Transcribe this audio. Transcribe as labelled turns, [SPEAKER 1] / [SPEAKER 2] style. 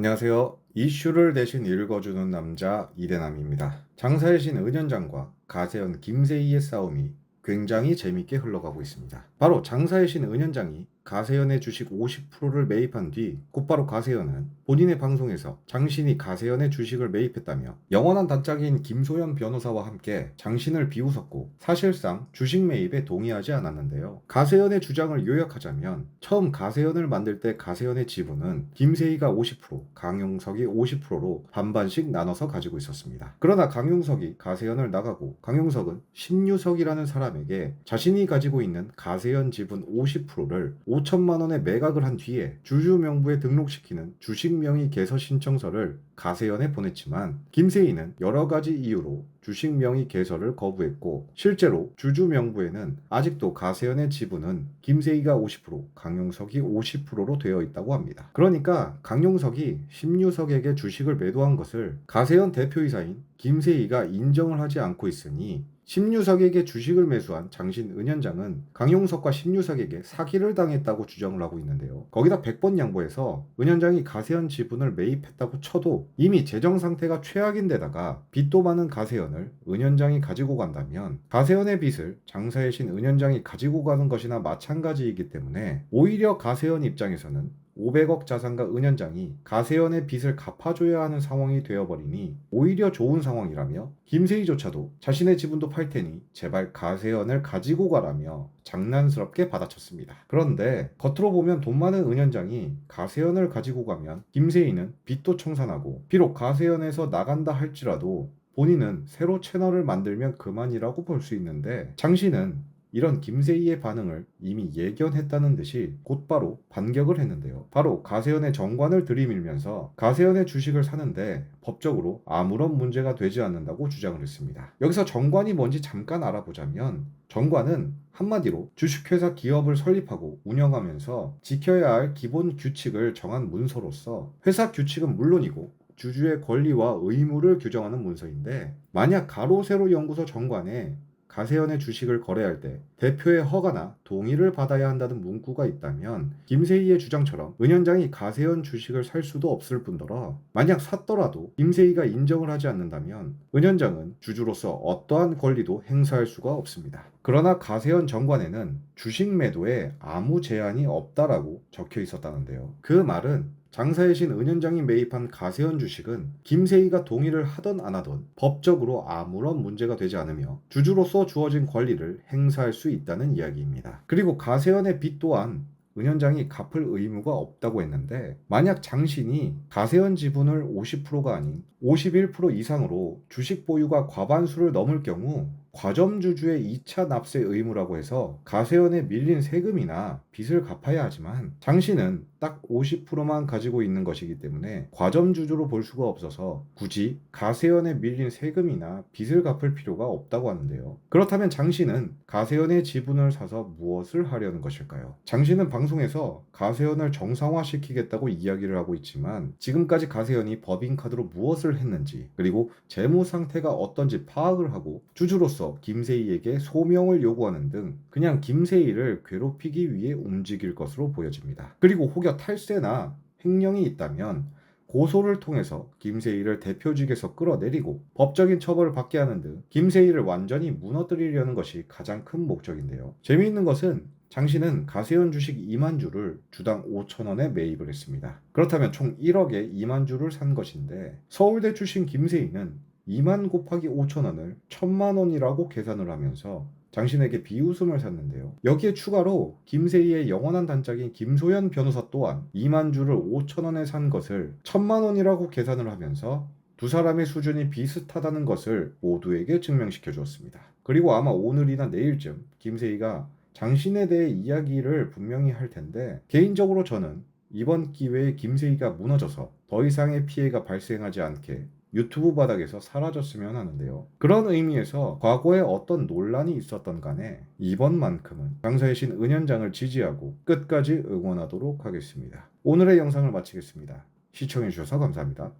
[SPEAKER 1] 안녕하세요. 이슈를 대신 읽어주는 남자 이대남입니다. 장사의 신 은현장과 가세현 김세희의 싸움이 굉장히 재밌게 흘러가고 있습니다. 바로 장사의 신 은현장이 가세현의 주식 50%를 매입한 뒤 곧바로 가세현은 본인의 방송에서 장신이 가세현의 주식을 매입했다며 영원한 단짝인 김소연 변호사와 함께 장신을 비웃었고 사실상 주식 매입에 동의하지 않았는데요. 가세현의 주장을 요약하자면 처음 가세현을 만들 때 가세현의 지분은 김세희가 50%, 강용석이 50%로 반반씩 나눠서 가지고 있었습니다. 그러나 강용석이 가세현을 나가고 강용석은 신유석이라는 사람에게 자신이 가지고 있는 가세현 지분 50%를 5천만 원에 매각을 한 뒤에 주주 명부에 등록시키는 주식 명의 개서 신청서를 가세현에 보냈지만 김세희는 여러 가지 이유로 주식 명의 개서를 거부했고 실제로 주주 명부에는 아직도 가세현의 지분은 김세희가 50%, 강용석이 50%로 되어 있다고 합니다. 그러니까 강용석이 심유석에게 주식을 매도한 것을 가세현 대표이사인 김세희가 인정을 하지 않고 있으니 심유석에게 주식을 매수한 장신 은현장은 강용석과 심유석에게 사기를 당했다고 주장을 하고 있는데요. 거기다 100번 양보해서 은현장이 가세현 지분을 매입했다고 쳐도 이미 재정 상태가 최악인데다가 빚도 많은 가세현을 은현장이 가지고 간다면 가세현의 빚을 장사의 신 은현장이 가지고 가는 것이나 마찬가지이기 때문에 오히려 가세현 입장에서는 500억 자산가 은현장이 가세현의 빚을 갚아줘야 하는 상황이 되어버리니 오히려 좋은 상황이라며 김세희조차도 자신의 지분도 팔 테니 제발 가세현을 가지고 가라며 장난스럽게 받아쳤습니다. 그런데 겉으로 보면 돈 많은 은현장이 가세현을 가지고 가면 김세희는 빚도 청산하고 비록 가세현에서 나간다 할지라도 본인은 새로 채널을 만들면 그만이라고 볼 수 있는데 장신은 이런 김세희의 반응을 이미 예견했다는 듯이 곧바로 반격을 했는데요. 바로 가세현의 정관을 들이밀면서 가세현의 주식을 사는데 법적으로 아무런 문제가 되지 않는다고 주장을 했습니다. 여기서 정관이 뭔지 잠깐 알아보자면 정관은 한마디로 주식회사 기업을 설립하고 운영하면서 지켜야 할 기본 규칙을 정한 문서로서 회사 규칙은 물론이고 주주의 권리와 의무를 규정하는 문서인데 만약 가로세로 연구소 정관에 가세현의 주식을 거래할 때 대표의 허가나 동의를 받아야 한다는 문구가 있다면 김세희의 주장처럼 은현장이 가세현 주식을 살 수도 없을 뿐더러 만약 샀더라도 김세희가 인정을 하지 않는다면 은현장은 주주로서 어떠한 권리도 행사할 수가 없습니다. 그러나 가세현 정관에는 주식 매도에 아무 제한이 없다라고 적혀 있었다는데요. 그 말은 장사의 신 은현장이 매입한 가세현 주식은 김세희가 동의를 하던 안 하던 법적으로 아무런 문제가 되지 않으며 주주로서 주어진 권리를 행사할 수 있다는 이야기입니다. 그리고 가세현의 빚 또한 은현장이 갚을 의무가 없다고 했는데 만약 장신이 가세현 지분을 50%가 아닌 51% 이상으로 주식 보유가 과반수를 넘을 경우 과점주주의 2차 납세 의무라고 해서 가세현에 밀린 세금이나 빚을 갚아야 하지만 장신은 딱 50%만 가지고 있는 것이기 때문에 과점주주로 볼 수가 없어서 굳이 가세현에 밀린 세금이나 빚을 갚을 필요가 없다고 하는데요. 그렇다면 장신은 가세현의 지분을 사서 무엇을 하려는 것일까요? 장신은 방송에서 가세현을 정상화시키겠다고 이야기를 하고 있지만 지금까지 가세현이 법인카드로 무엇을 했는지 그리고 재무 상태가 어떤지 파악을 하고 주주로서 김세희에게 소명을 요구하는 등 그냥 김세희를 괴롭히기 위해 움직일 것으로 보여집니다. 그리고 혹여 탈세나 횡령이 있다면 고소를 통해서 김세희를 대표직에서 끌어내리고 법적인 처벌을 받게 하는 등 김세희를 완전히 무너뜨리려는 것이 가장 큰 목적인데요. 재미있는 것은 장신은 가세현 주식 2만 주를 주당 5천 원에 매입을 했습니다. 그렇다면 총 1억에 2만 주를 산 것인데 서울대 출신 김세희는 2만 곱하기 5천 원을 1,000만 원이라고 계산을 하면서 장신에게 비웃음을 샀는데요. 여기에 추가로 김세희의 영원한 단짝인 김소연 변호사 또한 2만 주를 5천 원에 산 것을 1,000만 원이라고 계산을 하면서 두 사람의 수준이 비슷하다는 것을 모두에게 증명시켜 주었습니다. 그리고 아마 오늘이나 내일쯤 김세희가 장신에 대해 이야기를 분명히 할 텐데 개인적으로 저는 이번 기회에 김세희가 무너져서 더 이상의 피해가 발생하지 않게 유튜브 바닥에서 사라졌으면 하는데요. 그런 의미에서 과거에 어떤 논란이 있었던 간에 이번만큼은 장사의 신 은현장을 지지하고 끝까지 응원하도록 하겠습니다. 오늘의 영상을 마치겠습니다. 시청해주셔서 감사합니다.